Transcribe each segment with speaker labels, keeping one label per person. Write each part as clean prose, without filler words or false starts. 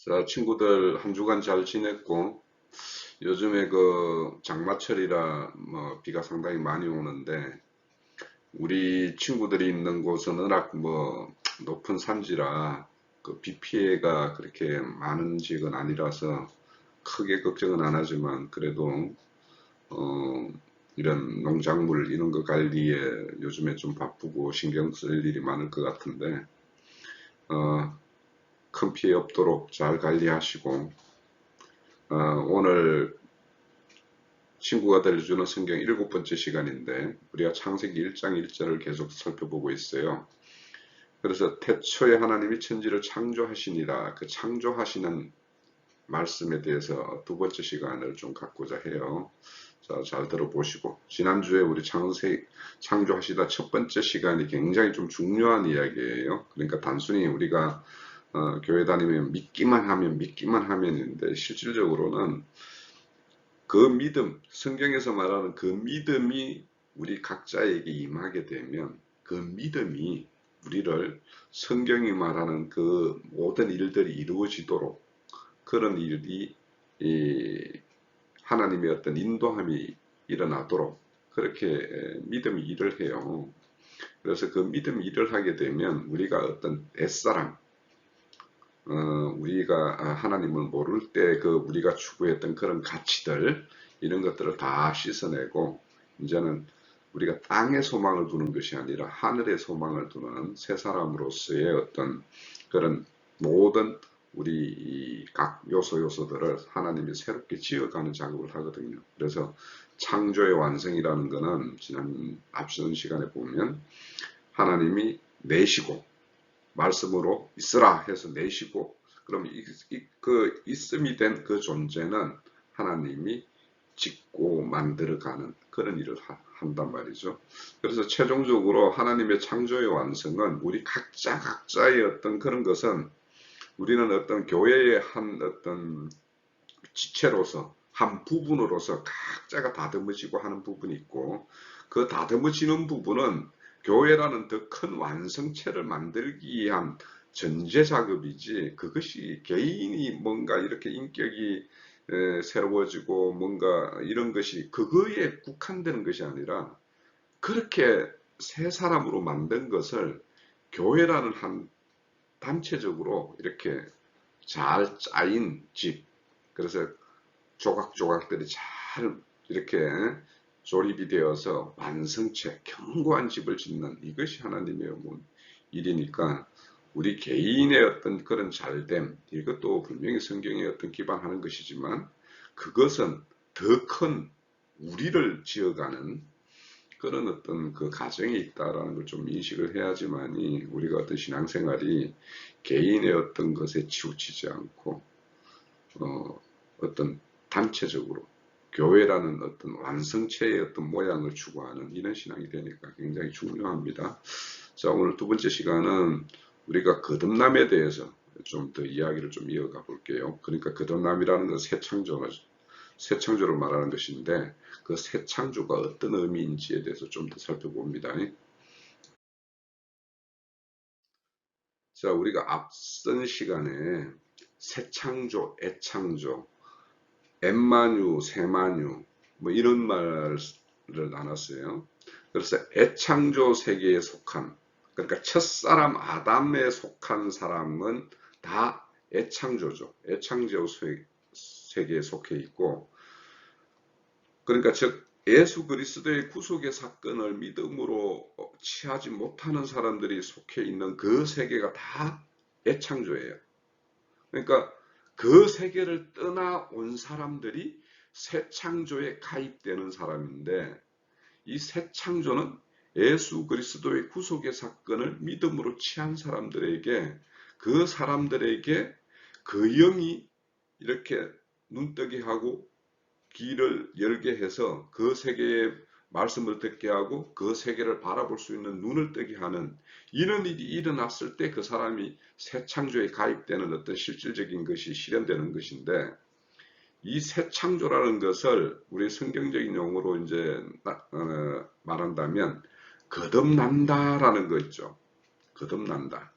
Speaker 1: 자, 친구들 한 주간 잘 지냈고, 요즘에 그 장마철이라 비가 상당히 많이 오는데, 우리 친구들이 있는 곳은 워낙 높은 산지라 그 비 피해가 그렇게 많은 지역은 아니라서 크게 걱정은 안 하지만 그래도 어, 이런 농작물 이런 거 관리에 요즘에 좀 바쁘고 신경 쓸 일이 많을 것 같은데, 어, 큰 피해 없도록 잘 관리하시고, 오늘 친구가 들려주는 성경 일곱 번째 시간인데 우리가 창세기 1장 1절을 계속 살펴보고 있어요. 그래서 태초에 하나님이 천지를 창조하시니라, 그 창조하시는 말씀에 대해서 두 번째 시간을 좀 갖고자 해요. 자, 잘 들어보시고, 지난주에 우리 창조하시다 첫 번째 시간이 굉장히 좀 중요한 이야기예요. 그러니까 단순히 우리가 교회 다니면 믿기만 하면인데, 실질적으로는 그 믿음, 성경에서 말하는 그 믿음이 우리 각자에게 임하게 되면 그 믿음이 우리를 성경이 말하는 그 모든 일들이 이루어지도록, 그런 일이 하나님의 어떤 인도함이 일어나도록 그렇게 믿음이 일을 해요. 그래서 그 믿음이 일을 하게 되면 우리가 어떤 옛사람, 우리가 하나님을 모를 때 그 우리가 추구했던 그런 가치들, 이런 것들을 다 씻어내고, 이제는 우리가 땅에 소망을 두는 것이 아니라 하늘에 소망을 두는 새 사람으로서의 어떤 그런 모든 우리 각 요소들을 하나님이 새롭게 지어가는 작업을 하거든요. 그래서 창조의 완성이라는 것은 지난 앞선 시간에 보면 하나님이 내시고 말씀으로 있으라 해서 내시고, 그럼 그 있음이 된 그 존재는 하나님이 짓고 만들어가는 그런 일을 한단 말이죠. 그래서 최종적으로 하나님의 창조의 완성은 우리 각자의 어떤 그런 것은, 우리는 어떤 교회의 한 어떤 지체로서 한 부분으로서 각자가 다듬어지고 하는 부분이 있고, 그 다듬어지는 부분은 교회라는 더 큰 완성체를 만들기 위한 전제 작업이지, 그것이 개인이 뭔가 이렇게 인격이 새로워지고 뭔가 이런 것이 그거에 국한되는 것이 아니라, 그렇게 새 사람으로 만든 것을 교회라는 한 단체적으로 이렇게 잘 짜인 집, 그래서 조각조각들이 잘 이렇게 조립이 되어서 완성체, 견고한 집을 짓는, 이것이 하나님의 일이니까 우리 개인의 어떤 그런 잘됨, 이것도 분명히 성경에 어떤 기반하는 것이지만, 그것은 더 큰 우리를 지어가는 그런 어떤 그 가정에 있다라는 걸 좀 인식을 해야지만이 우리가 어떤 신앙생활이 개인의 어떤 것에 치우치지 않고 어떤 단체적으로 교회라는 어떤 완성체의 어떤 모양을 추구하는 이런 신앙이 되니까 굉장히 중요합니다. 자, 오늘 두 번째 시간은 우리가 거듭남에 대해서 좀 더 이야기를 좀 이어가 볼게요. 그러니까 거듭남이라는 건 새 창조를 말하는 것인데, 그 새 창조가 어떤 의미인지에 대해서 좀 더 살펴봅니다. 자, 우리가 앞선 시간에 새 창조, 애창조, 엠마뉴, 세마뉴, 이런 말을 나눴어요. 그래서 애창조 세계에 속한, 그러니까 첫사람 아담에 속한 사람은 다 애창조죠. 애창조 세계에 속해 있고, 그러니까 즉 예수 그리스도의 구속의 사건을 믿음으로 취하지 못하는 사람들이 속해 있는 그 세계가 다 애창조예요. 그러니까 그 세계를 떠나온 사람들이 새 창조에 가입되는 사람인데, 이 새 창조는 예수 그리스도의 구속의 사건을 믿음으로 취한 사람들에게, 그 사람들에게 그 영이 이렇게 눈뜨게 하고 귀를 열게 해서 그 세계의 말씀을 듣게 하고 그 세계를 바라볼 수 있는 눈을 뜨게 하는 이런 일이 일어났을 때 그 사람이 새 창조에 가입되는 어떤 실질적인 것이 실현되는 것인데, 이 새 창조라는 것을 우리 성경적인 용어로 이제 말한다면 거듭난다라는 거 있죠. 거듭난다.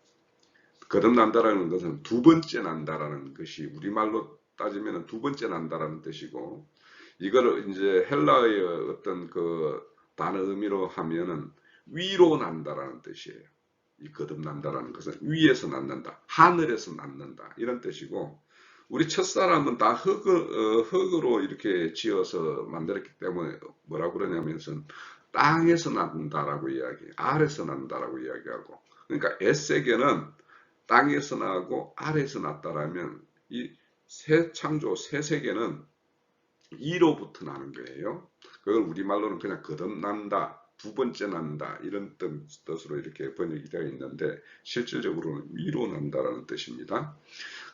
Speaker 1: 거듭난다라는 것은 두 번째 난다라는 것이 우리말로 따지면 두 번째 난다라는 뜻이고, 이거를 이제 헬라의 어떤 그 단어 의미로 하면은 위로 난다라는 뜻이에요. 이 거듭난다라는 것은 위에서 낳는다, 하늘에서 낳는다 이런 뜻이고, 우리 첫사람은 다 흙으로 이렇게 지어서 만들었기 때문에 뭐라고 그러냐면은 땅에서 낳는다라고 이야기해요. 아래에서 낳는다라고 이야기하고. 그러니까 에세게는 땅에서 나고 아래에서 났다라면 이 새 창조, 새 세계는 이로부터 나는 거예요. 그걸 우리말로는 그냥 거듭난다, 두 번째 난다 이런 뜻으로 이렇게 번역이 되어 있는데 실질적으로는 위로 난다라는 뜻입니다.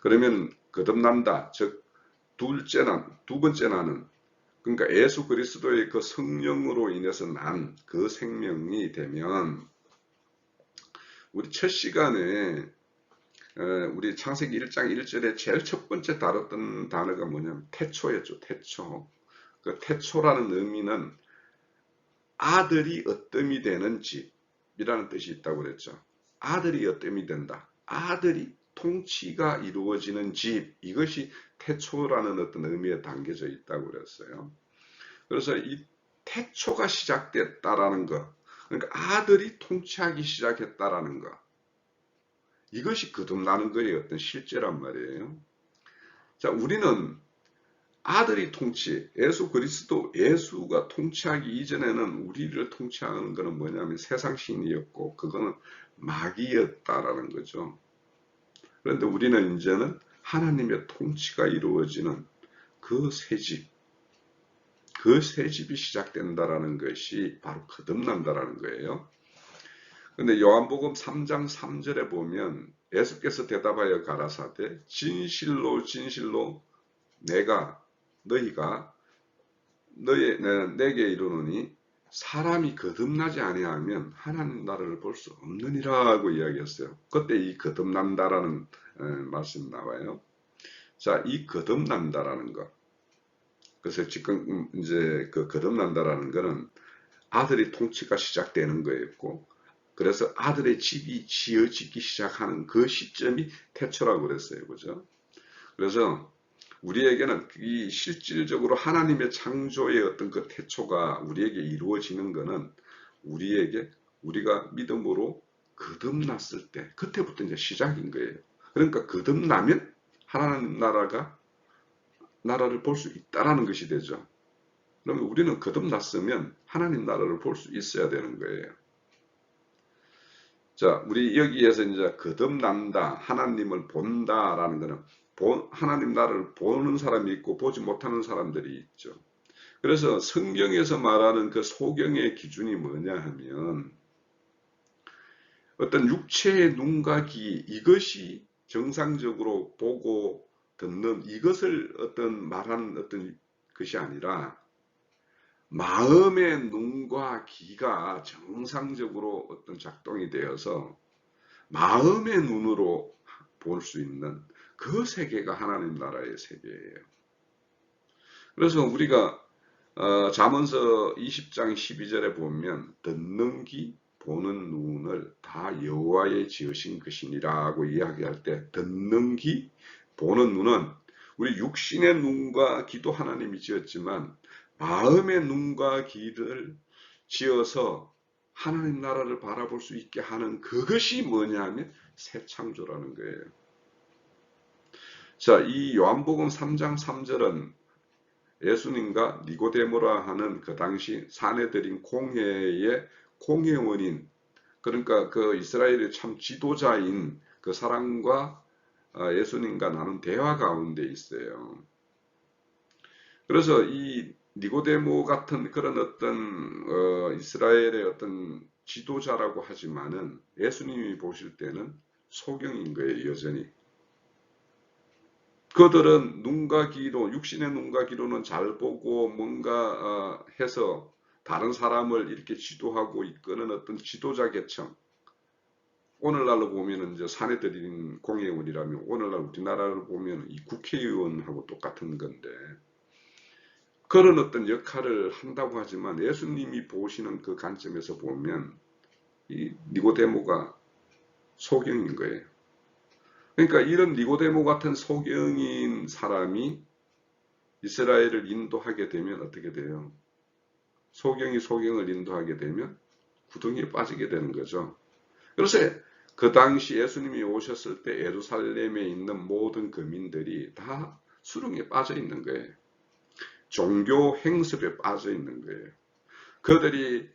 Speaker 1: 그러면 거듭난다, 즉 두 번째 나는, 그러니까 예수 그리스도의 그 성령으로 인해서 난 그 생명이 되면, 우리 첫 시간에 우리 창세기 1장 1절에 제일 첫 번째 다뤘던 단어가 뭐냐면 태초였죠. 태초. 그 태초라는 의미는 아들이 어뜸이 되는 집이라는 뜻이 있다고 그랬죠. 아들이 어뜸이 된다. 아들이 통치가 이루어지는 집. 이것이 태초라는 어떤 의미에 담겨져 있다고 그랬어요. 그래서 이 태초가 시작됐다라는 것. 그러니까 아들이 통치하기 시작했다라는 것. 이것이 거듭나는 거의 어떤 실제란 말이에요. 자, 우리는 아들이 통치, 예수 그리스도, 예수가 통치하기 이전에는 우리를 통치하는 것은 뭐냐면 세상 신이었고, 그거는 마귀였다라는 거죠. 그런데 우리는 이제는 하나님의 통치가 이루어지는 그 새 집, 그 새 집이 시작된다라는 것이 바로 거듭난다라는 거예요. 근데 요한복음 3장 3절에 보면 예수께서 대답하여 가라사대 진실로 진실로 너희가 내게 이르노니 사람이 거듭나지 아니하면 하나님 나라를 볼 수 없느니라고 이야기했어요. 그때 이 거듭난다라는 말씀 나와요. 자, 이 거듭난다라는 것. 그래서 지금 이제 그 거듭난다라는 것은 아들의 통치가 시작되는 거였고, 그래서 아들의 집이 지어지기 시작하는 그 시점이 태초라고 그랬어요. 그죠? 그래서 우리에게는 이 실질적으로 하나님의 창조의 어떤 그 태초가 우리에게 이루어지는 것은 우리가 믿음으로 거듭났을 때, 그때부터 이제 시작인 거예요. 그러니까 거듭나면 하나님 나라를 볼 수 있다라는 것이 되죠. 그러면 우리는 거듭났으면 하나님 나라를 볼 수 있어야 되는 거예요. 자, 우리 여기에서 이제 거듭난다, 하나님을 본다라는 것은 하나님 나라를 보는 사람이 있고 보지 못하는 사람들이 있죠. 그래서 성경에서 말하는 그 소경의 기준이 뭐냐 하면 어떤 육체의 눈과 귀, 이것이 정상적으로 보고 듣는 이것을 어떤 말하는 어떤 것이 아니라 마음의 눈과 귀가 정상적으로 어떤 작동이 되어서 마음의 눈으로 볼 수 있는 그 세계가 하나님 나라의 세계예요. 그래서 우리가 잠언서 20장 12절에 보면 듣는 귀, 보는 눈을 다 여호와의 지으신 것이니라고 이야기할 때 듣는 귀, 보는 눈은 우리 육신의 눈과 귀도 하나님이 지었지만 마음의 눈과 귀를 지어서 하나님 나라를 바라볼 수 있게 하는 그것이 뭐냐 하면 새 창조라는 거예요. 자, 이 요한복음 3장 3절은 예수님과 니고데모라 하는 그 당시 사내들인 공회의 공회원인, 그러니까 그 이스라엘의 참 지도자인 그 사람과 예수님과 나눈 대화 가운데 있어요. 그래서 이 니고데모 같은 그런 어떤 이스라엘의 어떤 지도자라고 하지만은 예수님이 보실 때는 소경인 거예요, 여전히. 그들은 눈과 귀로, 육신의 눈과 귀로는 잘 보고 뭔가 해서 다른 사람을 이렇게 지도하고 이끄는 어떤 지도자 계층. 오늘날로 보면 이제 사내들인 공회원이라면 오늘날 우리나라를 보면 이 국회의원하고 똑같은 건데 그런 어떤 역할을 한다고 하지만 예수님이 보시는 그 관점에서 보면 이 니고데모가 소경인 거예요. 그러니까 이런 니고데모 같은 소경인 사람이 이스라엘을 인도하게 되면 어떻게 돼요? 소경이 소경을 인도하게 되면 구덩이에 빠지게 되는 거죠. 그래서 그 당시 예수님이 오셨을 때 예루살렘에 있는 모든 거민들이 다 수렁에 빠져 있는 거예요. 종교 행습에 빠져 있는 거예요. 그들이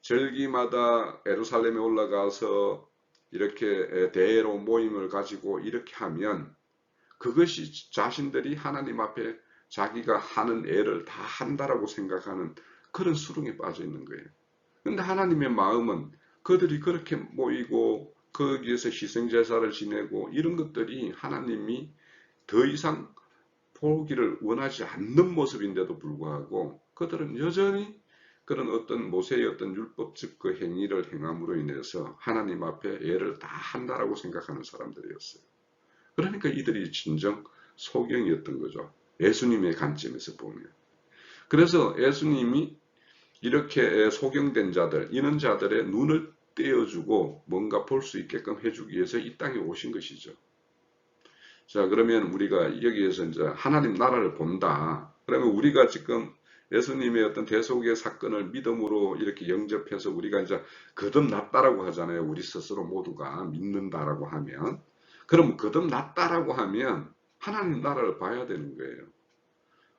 Speaker 1: 절기마다 예루살렘에 올라가서 이렇게 대회로 모임을 가지고 이렇게 하면 그것이 자신들이 하나님 앞에 자기가 하는 애를 다 한다라고 생각하는 그런 수렁에 빠져 있는 거예요. 근데 하나님의 마음은 그들이 그렇게 모이고 거기에서 희생제사를 지내고 이런 것들이 하나님이 더 이상 보기를 원하지 않는 모습인데도 불구하고 그들은 여전히 그런 어떤 모세의 어떤 율법적 그 행위를 행함으로 인해서 하나님 앞에 애를 다 한다라고 생각하는 사람들이었어요. 그러니까 이들이 진정 소경이었던 거죠. 예수님의 관점에서 보면. 그래서 예수님이 이렇게 소경된 자들, 이런 자들의 눈을 떼어주고 뭔가 볼 수 있게끔 해주기 위해서 이 땅에 오신 것이죠. 자, 그러면 우리가 여기에서 이제 하나님 나라를 본다. 그러면 우리가 지금 예수님의 어떤 대속의 사건을 믿음으로 이렇게 영접해서 우리가 이제 거듭났다라고 하잖아요. 우리 스스로 모두가 믿는다라고 하면. 그럼 거듭났다라고 하면 하나님 나라를 봐야 되는 거예요.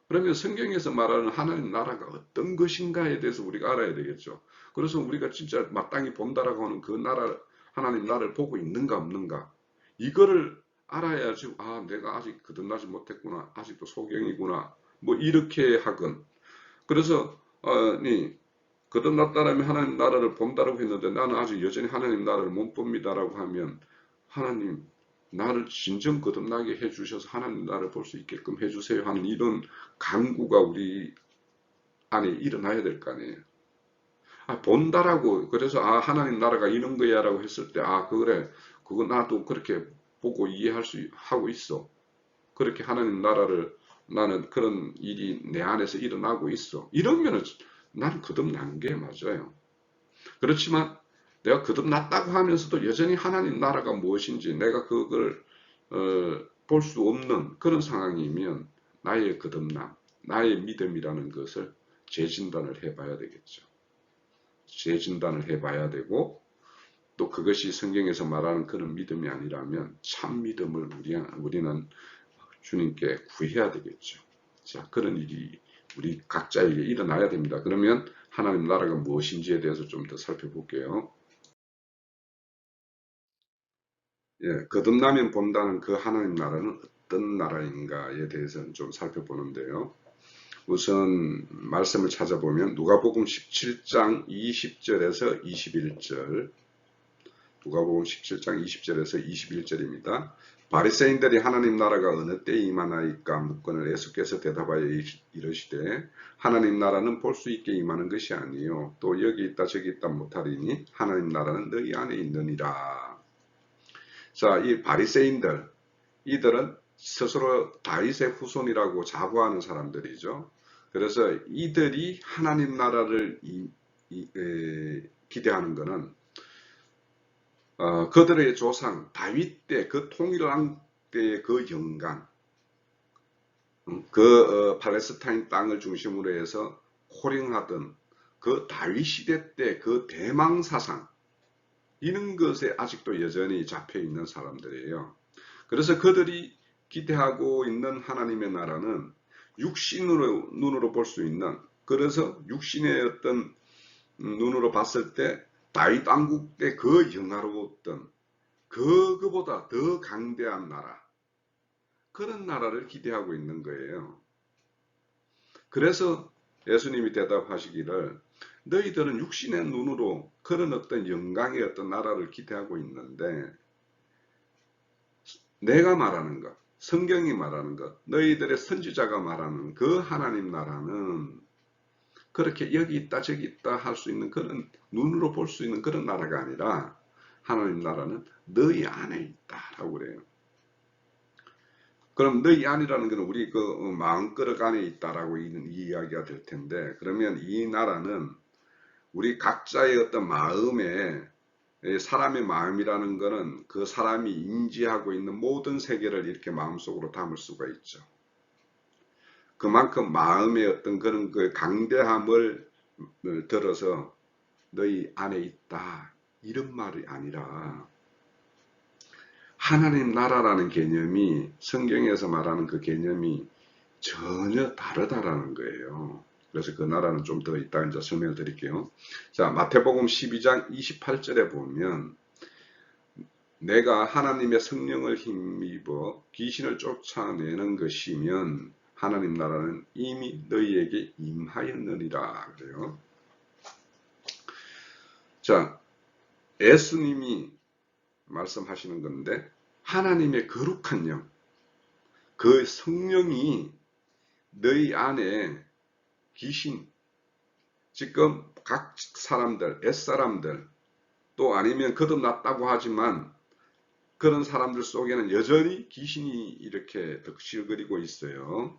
Speaker 1: 그러면 성경에서 말하는 하나님 나라가 어떤 것인가에 대해서 우리가 알아야 되겠죠. 그래서 우리가 진짜 마땅히 본다라고 하는 그 나라, 하나님 나라를 보고 있는가 없는가. 이거를 알아야지, 아, 내가 아직 거듭나지 못했구나. 아직도 소경이구나. 뭐 이렇게 하건. 그래서, 거듭났다라면 하나님 나라를 본다라고 했는데 나는 아직 여전히 하나님 나라를 못 봅니다라고 하면 하나님, 나를 진정 거듭나게 해주셔서 하나님 나라를 볼 수 있게끔 해주세요 하는 이런 간구가 우리 안에 일어나야 될 거 아니에요. 아, 본다라고, 그래서, 아, 하나님 나라가 이런 거야 라고 했을 때, 아, 그래. 그거 나도 그렇게 보고 이해할 수, 하고 있어. 그렇게 하나님 나라를, 나는 그런 일이 내 안에서 일어나고 있어. 이러면은 나는 거듭난 게 맞아요. 그렇지만 내가 거듭났다고 하면서도 여전히 하나님 나라가 무엇인지 내가 그걸 볼 수 없는 그런 상황이면 나의 거듭남, 나의 믿음이라는 것을 재진단을 해봐야 되겠죠. 재진단을 해봐야 되고 또 그것이 성경에서 말하는 그런 믿음이 아니라면 참 믿음을 우리는 주님께 구해야 되겠죠. 자, 그런 일이 우리 각자에게 일어나야 됩니다. 그러면 하나님 나라가 무엇인지에 대해서 좀 더 살펴볼게요. 예, 거듭나면 본다는 그 하나님 나라는 어떤 나라인가에 대해서는 좀 살펴보는데요. 우선 말씀을 찾아보면 누가복음 17장 20절에서 21절, 누가복음 17장 20절에서 21절입니다. 바리새인들이 하나님 나라가 어느 때에 임하나이까 묻거늘 예수께서 대답하여 이르시되 하나님 나라는 볼 수 있게 임하는 것이 아니요 또 여기 있다 저기 있다 못하리니 하나님 나라는 너희 안에 있느니라. 자, 이 바리새인들, 이들은 스스로 다윗의 후손이라고 자부하는 사람들이죠. 그래서 이들이 하나님 나라를 기대하는 것은 그들의 조상 다윗 때 그 통일왕 때의 그 영광, 팔레스타인 땅을 중심으로 해서 호령하던 그 다윗 시대 때 그 대망 사상, 이런 것에 아직도 여전히 잡혀 있는 사람들이에요. 그래서 그들이 기대하고 있는 하나님의 나라는 육신으로 눈으로 볼 수 있는, 그래서 육신의 어떤 눈으로 봤을 때 다윗 왕국 때 그 영화로웠던 그거보다 더 강대한 나라, 그런 나라를 기대하고 있는 거예요. 그래서 예수님이 대답하시기를 너희들은 육신의 눈으로 그런 어떤 영광의 어떤 나라를 기대하고 있는데 내가 말하는 것, 성경이 말하는 것, 너희들의 선지자가 말하는 그 하나님 나라는 그렇게 여기 있다 저기 있다 할 수 있는 그런 눈으로 볼 수 있는 그런 나라가 아니라 하나님 나라는 너희 안에 있다라고 그래요. 그럼 너희 안이라는 것은 우리 그 마음그릇 안에 있다라고 이야기가 될 텐데 그러면 이 나라는 우리 각자의 어떤 마음에 사람의 마음이라는 것은 그 사람이 인지하고 있는 모든 세계를 이렇게 마음속으로 담을 수가 있죠. 그만큼 마음의 어떤 그런 그 강대함을 들어서 너희 안에 있다, 이런 말이 아니라 하나님 나라라는 개념이, 성경에서 말하는 그 개념이 전혀 다르다라는 거예요. 그래서 그 나라는 좀 더 이따 이제 설명을 드릴게요. 자, 마태복음 12장 28절에 보면 내가 하나님의 성령을 힘입어 귀신을 쫓아내는 것이면 하나님 나라는 이미 너희에게 임하였느니라 그래요. 자, 예수님이 말씀하시는 건데 하나님의 거룩한 영, 그 성령이 너희 안에 귀신, 지금 각 사람들, 옛사람들, 또 아니면 거듭났다고 하지만 그런 사람들 속에는 여전히 귀신이 이렇게 덕실거리고 있어요.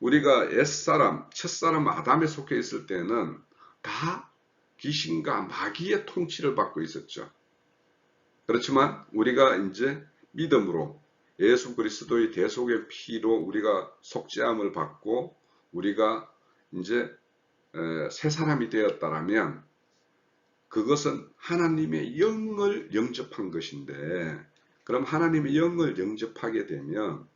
Speaker 1: 우리가 옛사람, 첫사람 아담에 속해 있을 때는 다 귀신과 마귀의 통치를 받고 있었죠. 그렇지만 우리가 이제 믿음으로 예수 그리스도의 대속의 피로 우리가 속죄함을 받고 우리가 이제 새 사람이 되었다라면 그것은 하나님의 영을 영접한 것인데, 그럼 하나님의 영을 영접하게 되면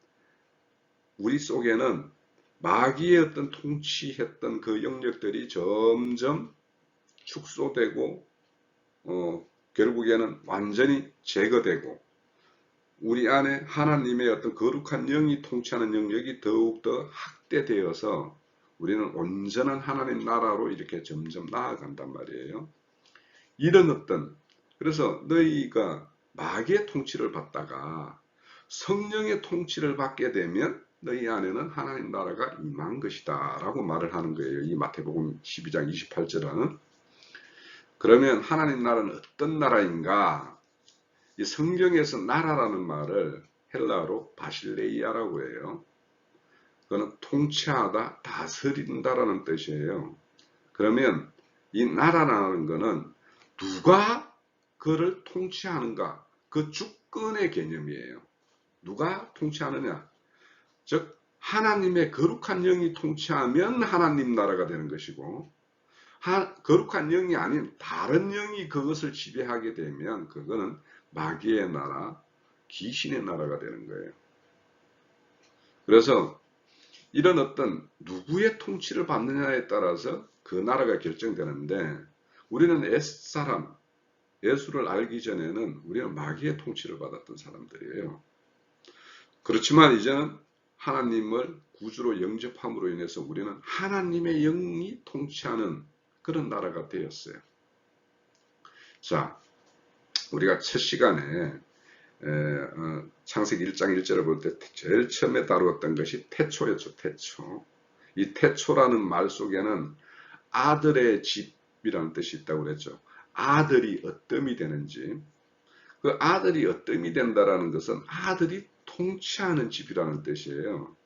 Speaker 1: 우리 속에는 마귀의 어떤 통치했던 그 영역들이 점점 축소되고 결국에는 완전히 제거되고 우리 안에 하나님의 어떤 거룩한 영이 통치하는 영역이 더욱더 확대되어서 우리는 온전한 하나님 나라로 이렇게 점점 나아간단 말이에요. 이런 어떤, 그래서 너희가 마귀의 통치를 받다가 성령의 통치를 받게 되면 너희 안에는 하나님 나라가 임한 것이다 라고 말을 하는 거예요. 이 마태복음 12장 28절은. 그러면 하나님 나라는 어떤 나라인가? 이 성경에서 나라라는 말을 헬라어로 바실레이아라고 해요. 그거는 통치하다, 다스린다라는 뜻이에요. 그러면 이 나라라는 것은 누가 그를 통치하는가? 그 주권의 개념이에요. 누가 통치하느냐? 즉 하나님의 거룩한 영이 통치하면 하나님 나라가 되는 것이고, 거룩한 영이 아닌 다른 영이 그것을 지배하게 되면 그거는 마귀의 나라, 귀신의 나라가 되는 거예요. 그래서 이런 어떤 누구의 통치를 받느냐에 따라서 그 나라가 결정되는데, 우리는 옛사람, 예수를 알기 전에는 우리는 마귀의 통치를 받았던 사람들이에요. 그렇지만 이제는 하나님을 구주로 영접함으로 인해서 우리는 하나님의 영이 통치하는 그런 나라가 되었어요. 자, 우리가 첫 시간에 창세기 1장 1절을 볼 때 제일 처음에 다루었던 것이 태초였죠. 태초. 이 태초라는 말 속에는 아들의 집이라는 뜻이 있다고 그랬죠. 아들이 어뜸이 되는지, 그 아들이 어뜸이 된다라는 것은 아들이 통치하는 집이라는 뜻이에요.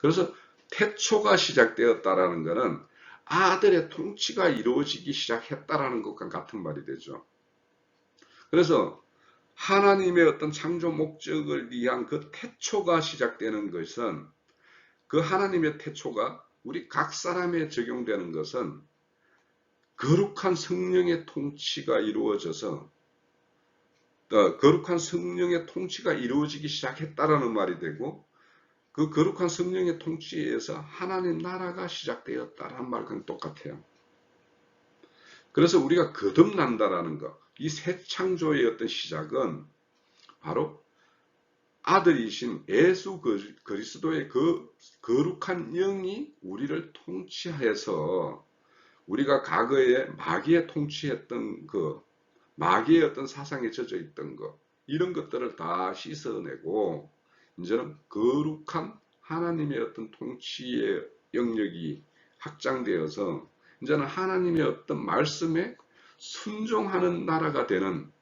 Speaker 1: 그래서 태초가 시작되었다라는 것은 아들의 통치가 이루어지기 시작했다라는 것과 같은 말이 되죠. 그래서 하나님의 어떤 창조 목적을 위한 그 태초가 시작되는 것은, 그 하나님의 태초가 우리 각 사람에 적용되는 것은 거룩한 성령의 통치가 이루어져서 거룩한 성령의 통치가 이루어지기 시작했다라는 말이 되고, 그 거룩한 성령의 통치에서 하나님 나라가 시작되었다라는 말과는 똑같아요. 그래서 우리가 거듭난다라는 것, 이 새 창조의 어떤 시작은 바로 아들이신 예수 그리스도의 그 거룩한 영이 우리를 통치해서 우리가 과거에 마귀에 통치했던 그 마귀의 어떤 사상에 젖어 있던 것, 이런 것들을 다 씻어내고 이제는 거룩한 하나님의 어떤 통치의 영역이 확장되어서 이제는 하나님의 어떤 말씀에 순종하는 나라가 되는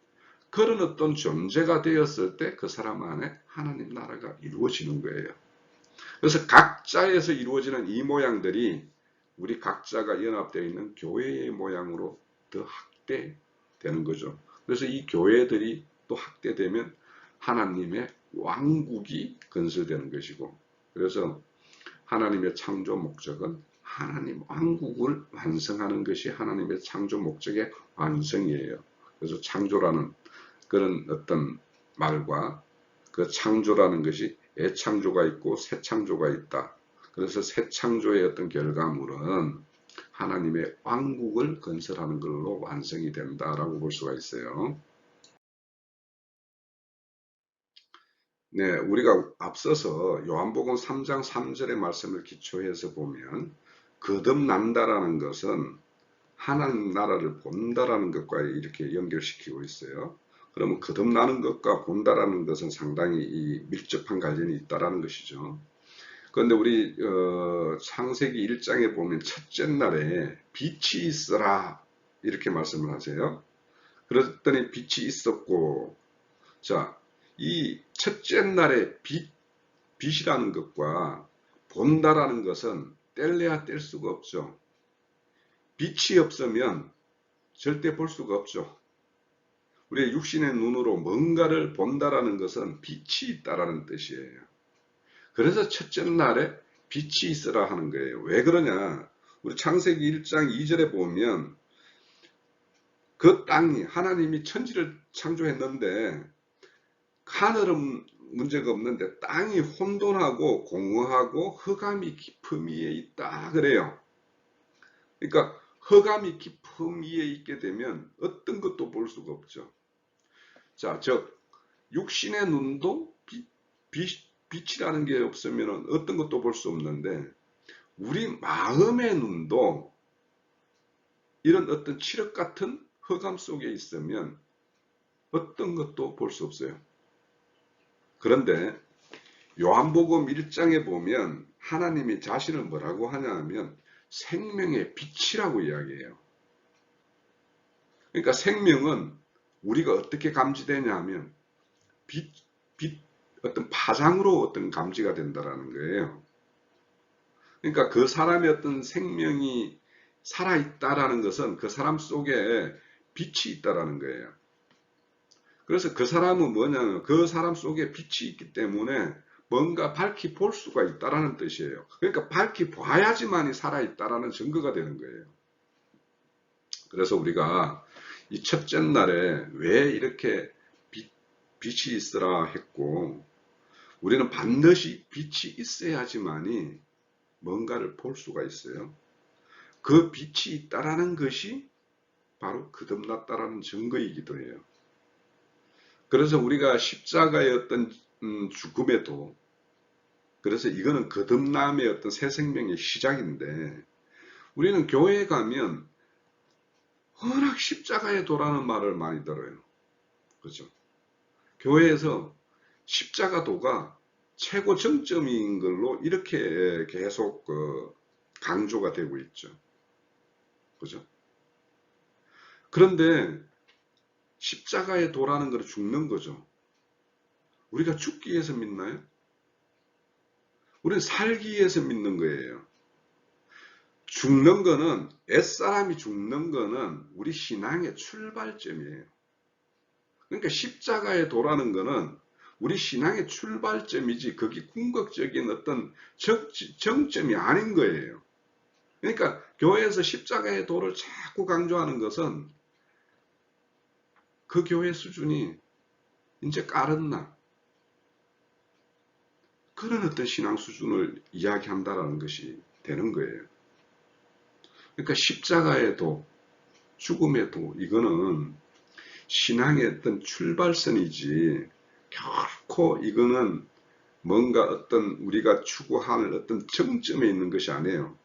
Speaker 1: 그런 어떤 존재가 되었을 때 그 사람 안에 하나님 나라가 이루어지는 거예요. 그래서 각자에서 이루어지는 이 모양들이 우리 각자가 연합되어 있는 교회의 모양으로 더 확대되는 거죠. 그래서 이 교회들이 또 확대되면 하나님의 왕국이 건설되는 것이고, 그래서 하나님의 창조 목적은 하나님 왕국을 완성하는 것이 하나님의 창조 목적의 완성이에요. 그래서 창조라는 그런 어떤 말과 그 창조라는 것이 애창조가 있고 새 창조가 있다. 그래서 새 창조의 어떤 결과물은 하나님의 왕국을 건설하는 걸로 완성이 된다라고 볼 수가 있어요. 네, 우리가 앞서서 요한복음 3장 3절의 말씀을 기초해서 보면 거듭난다라는 것은 하나님 나라를 본다라는 것과 이렇게 연결시키고 있어요. 그러면 거듭나는 것과 본다라는 것은 상당히 밀접한 관련이 있다라는 것이죠. 그런데 우리 창세기 1장에 보면 첫째 날에 빛이 있어라 이렇게 말씀을 하세요. 그랬더니 빛이 있었고, 자, 이 첫째 날에 빛이라는 것과 본다라는 것은 뗄래야 뗄 수가 없죠. 빛이 없으면 절대 볼 수가 없죠. 우리의 육신의 눈으로 뭔가를 본다라는 것은 빛이 있다라는 뜻이에요. 그래서 첫째 날에 빛이 있으라 하는 거예요. 왜 그러냐? 우리 창세기 1장 2절에 보면 그 땅이 하나님이 천지를 창조했는데 하늘은 문제가 없는데 땅이 혼돈하고 공허하고 흑암이 깊음 위에 있다 그래요. 그러니까 흑암이 깊음 위에 있게 되면 어떤 것도 볼 수가 없죠. 자, 즉 육신의 눈도 빛이라는 게 없으면 어떤 것도 볼 수 없는데 우리 마음의 눈도 이런 어떤 칠흑 같은 흑암 속에 있으면 어떤 것도 볼 수 없어요. 그런데 요한복음 1장에 보면 하나님이 자신을 뭐라고 하냐 하면 생명의 빛이라고 이야기해요. 그러니까 생명은 우리가 어떻게 감지되냐 하면 어떤 파장으로 어떤 감지가 된다라는 거예요. 그러니까 그 사람의 어떤 생명이 살아있다라는 것은 그 사람 속에 빛이 있다라는 거예요. 그래서 그 사람은 뭐냐면 그 사람 속에 빛이 있기 때문에 뭔가 밝히 볼 수가 있다라는 뜻이에요. 그러니까 밝히 봐야지만이 살아있다라는 증거가 되는 거예요. 그래서 우리가 이 첫째 날에 왜 이렇게 빛이 있으라 했고, 우리는 반드시 빛이 있어야지만이 뭔가를 볼 수가 있어요. 그 빛이 있다라는 것이 바로 거듭났다라는 증거이기도 해요. 그래서 우리가 십자가의 어떤 죽음에도, 그래서 이거는 거듭남의 어떤 새 생명의 시작인데, 우리는 교회에 가면 워낙 십자가의 도라는 말을 많이 들어요. 그렇죠? 교회에서 십자가 도가 최고 정점인 걸로 이렇게 계속 강조가 되고 있죠. 그죠? 그런데 십자가의 도라는 걸 죽는 거죠. 우리가 죽기 위해서 믿나요? 우리는 살기 위해서 믿는 거예요. 죽는 거는, 옛사람이 죽는 거는 우리 신앙의 출발점이에요. 그러니까 십자가의 도라는 거는 우리 신앙의 출발점이지 그게 궁극적인 어떤 정점이 아닌 거예요. 그러니까 교회에서 십자가의 도를 자꾸 강조하는 것은 그 교회 수준이 이제 깔았나, 그런 어떤 신앙 수준을 이야기한다라는 것이 되는 거예요. 그러니까 십자가의 도, 죽음의 도, 이거는 신앙의 어떤 출발선이지 결코 이거는 뭔가 어떤 우리가 추구할 어떤 정점에 있는 것이 아니에요.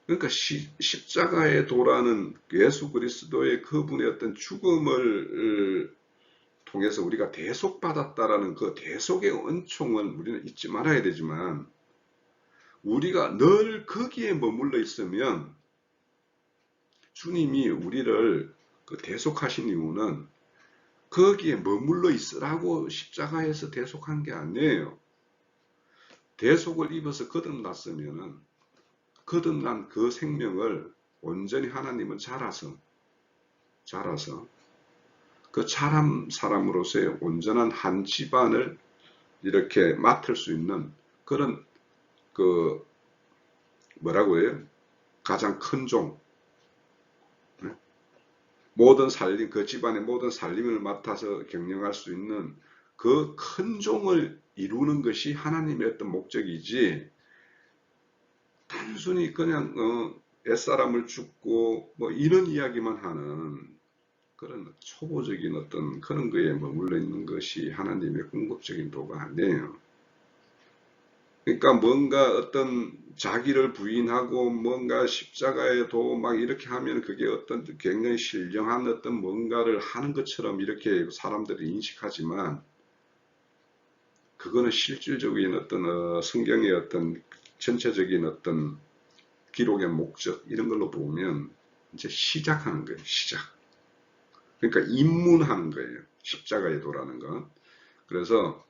Speaker 1: 그러니까 십자가의 도라는 예수 그리스도의 그분의 어떤 죽음을 통해서 우리가 대속받았다라는 그 대속의 은총은 우리는 잊지 말아야 되지만, 우리가 늘 거기에 머물러 있으면 주님이 우리를 대속하신 이유는 거기에 머물러 있으라고 십자가에서 대속한 게 아니에요. 대속을 입어서 거듭났으면 거듭난 그 생명을 온전히 하나님은 자라서, 자라서 그 사람으로서의 온전한 한 집안을 이렇게 맡을 수 있는 그런 그 뭐라고 해요? 가장 큰 종, 모든 살림, 그 집안의 모든 살림을 맡아서 경영할 수 있는 그 큰 종을 이루는 것이 하나님의 어떤 목적이지, 단순히 그냥 옛사람을 죽고 뭐 이런 이야기만 하는 그런 초보적인 어떤 그런 거에 머물러 있는 것이 하나님의 궁극적인 도가 아니에요. 그러니까 뭔가 어떤 자기를 부인하고 뭔가 십자가에 도 막 이렇게 하면 그게 어떤 굉장히 신령한 어떤 뭔가를 하는 것처럼 이렇게 사람들이 인식하지만, 그거는 실질적인 어떤 성경의 어떤 전체적인 어떤 기록의 목적 이런 걸로 보면 이제 시작하는 거예요. 시작. 그러니까 입문하는 거예요. 십자가의 도라는 건. 그래서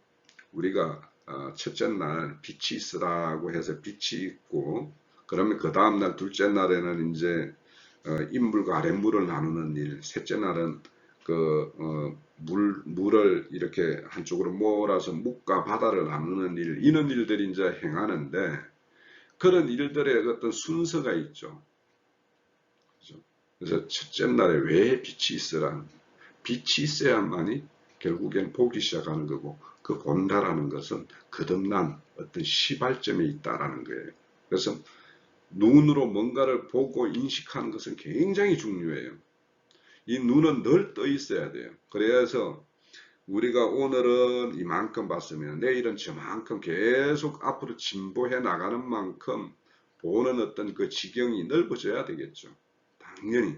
Speaker 1: 우리가 첫째 날 빛이 있으라고 해서 빛이 있고, 그러면 그 다음날 둘째 날에는 이제 인물과 아랫물을 나누는 일, 셋째 날은 물을 이렇게 한쪽으로 몰아서 묵과 바다를 나누는 일, 이런 일들이 이제 행하는데, 그런 일들의 어떤 순서가 있죠. 그죠? 그래서 첫째 날에 왜 빛이 있으라? 빛이 있어야만이 결국엔 보기 시작하는 거고, 그 본다라는 것은 거듭난 어떤 시발점에 있다라는 거예요. 그래서 눈으로 뭔가를 보고 인식하는 것은 굉장히 중요해요. 이 눈은 늘 떠 있어야 돼요. 그래서 우리가 오늘은 이만큼 봤으면 내일은 저만큼 계속 앞으로 진보해 나가는 만큼 보는 어떤 그 지경이 넓어져야 되겠죠. 당연히.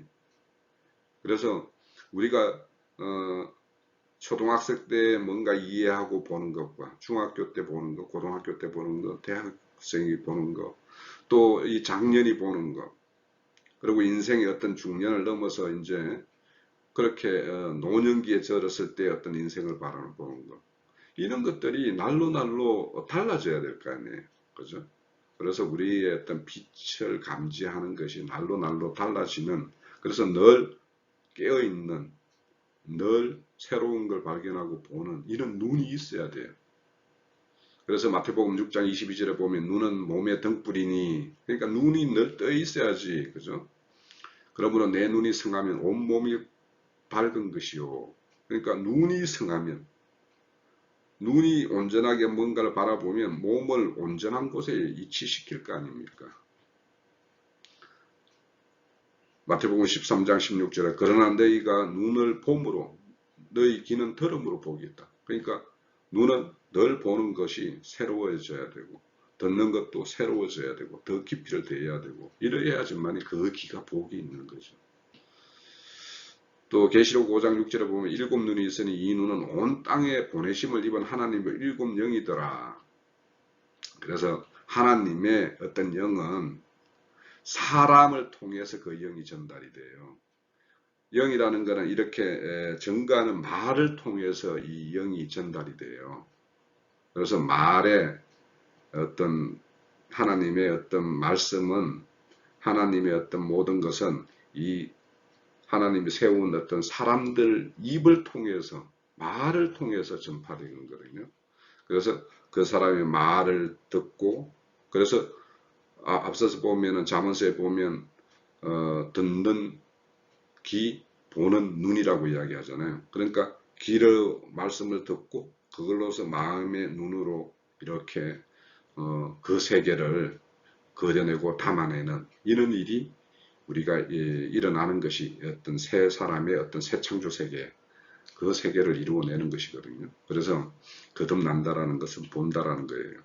Speaker 1: 그래서 우리가 초등학생 때 뭔가 이해하고 보는 것과 중학교 때 보는 것, 고등학교 때 보는 것, 대학생이 보는 것, 또 이 장년이 보는 것, 그리고 인생의 어떤 중년을 넘어서 이제 그렇게 노년기에 절었을 때 어떤 인생을 바라보는 것, 이런 것들이 날로 날로 달라져야 될 거 아니에요. 그죠? 그래서 우리의 어떤 빛을 감지하는 것이 날로 날로 달라지는, 그래서 늘 깨어있는, 늘 새로운 걸 발견하고 보는 이런 눈이 있어야 돼요. 그래서 마태복음 6장 22절에 보면 눈은 몸의 등불이니, 그러니까 눈이 늘 떠 있어야지. 그죠? 그러므로 내 눈이 성하면 온몸이 밝은 것이요. 그러니까 눈이 성하면, 눈이 온전하게 뭔가를 바라보면 몸을 온전한 곳에 이치시킬 거 아닙니까? 마태복음 13장 16절에 그러나 너희가 눈을 봄으로 너희 귀는 들음으로 보겠다. 그러니까 눈은 늘 보는 것이 새로워져야 되고, 듣는 것도 새로워져야 되고, 더 깊이를 더해야 되고, 이래야지만이 그 귀가 복이 있는 거죠. 또 계시록 5장 6절에 보면 일곱 눈이 있으니 이 눈은 온 땅에 보내심을 입은 하나님의 일곱 영이더라. 그래서 하나님의 어떤 영은 사람을 통해서 그 영이 전달이 돼요. 영이라는 것은 이렇게 증거하는 말을 통해서 이 영이 전달이 돼요. 그래서 말에 어떤 하나님의 어떤 말씀은, 하나님의 어떤 모든 것은 이 하나님이 세운 어떤 사람들 입을 통해서, 말을 통해서 전파되는 거거든요. 그래서 그 사람의 말을 듣고, 그래서 앞서서 보면은 잠언서에 보면 듣는 귀, 보는 눈이라고 이야기하잖아요. 그러니까 귀를 말씀을 듣고 그걸로서 마음의 눈으로 이렇게 그 세계를 그려내고 담아내는 이런 일이 우리가 일어나는 것이 어떤 새 사람의 어떤 새 창조 세계, 그 세계를 이루어내는 것이거든요. 그래서 거듭난다라는 것은 본다라는 거예요.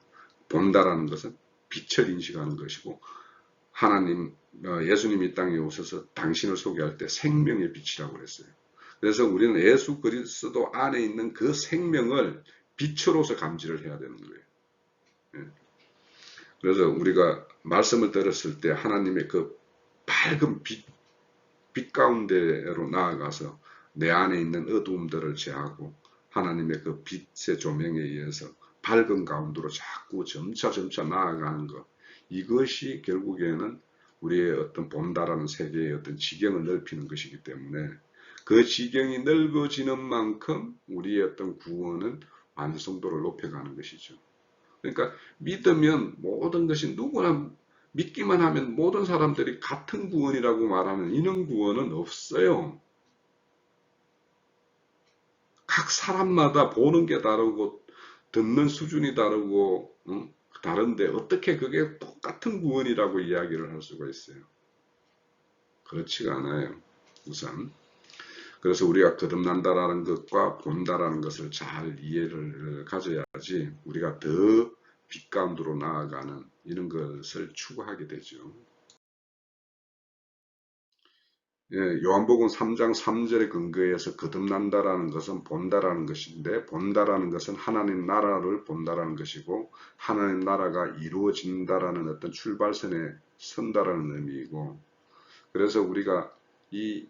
Speaker 1: 본다라는 것은 빛을 인식하는 것이고, 하나님, 예수님이 이 땅에 오셔서 당신을 소개할 때 생명의 빛이라고 그랬어요. 그래서 우리는 예수 그리스도 안에 있는 그 생명을 빛으로서 감지를 해야 되는 거예요. 그래서 우리가 말씀을 들었을 때 하나님의 그 밝은 빛 가운데로 나아가서 내 안에 있는 어두움들을 제하고 하나님의 그 빛의 조명에 의해서 밝은 가운데로 자꾸 점차 나아가는 것, 이것이 결국에는 우리의 어떤 본다라는 세계의 어떤 지경을 넓히는 것이기 때문에 그 지경이 넓어지는 만큼 우리의 어떤 구원은 완성도를 높여가는 것이죠. 그러니까 믿으면 모든 것이 누구나 믿기만 하면 모든 사람들이 같은 구원이라고 말하는 이런 구원은 없어요. 각 사람마다 보는 게 다르고 듣는 수준이 다르고 다른데 어떻게 그게 똑같은 구원이라고 이야기를 할 수가 있어요. 그렇지가 않아요. 우선 그래서 우리가 거듭난다라는 것과 본다라는 것을 잘 이해를 가져야지 우리가 더 빛가운데로 나아가는 이런 것을 추구하게 되죠. 예, 요한복음 3장 3절에 근거해서 거듭난다라는 것은 본다라는 것인데, 본다라는 것은 하나님 나라를 본다라는 것이고, 하나님 나라가 이루어진다라는 어떤 출발선에 선다라는 의미이고, 그래서 우리가 이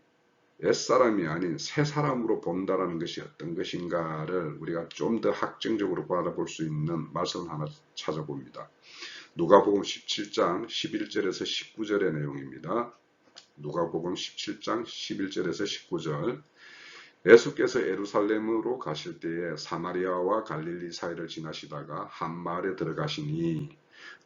Speaker 1: 옛사람이 아닌 새 사람으로 본다라는 것이 어떤 것인가를 우리가 좀 더 학정적으로 바라볼 수 있는 말씀을 하나 찾아봅니다. 누가복음 17장 11절에서 19절의 내용입니다. 누가복음 17장 11절에서 19절. 예수께서 예루살렘으로 가실 때에 사마리아와 갈릴리 사이를 지나시다가 한 마을에 들어가시니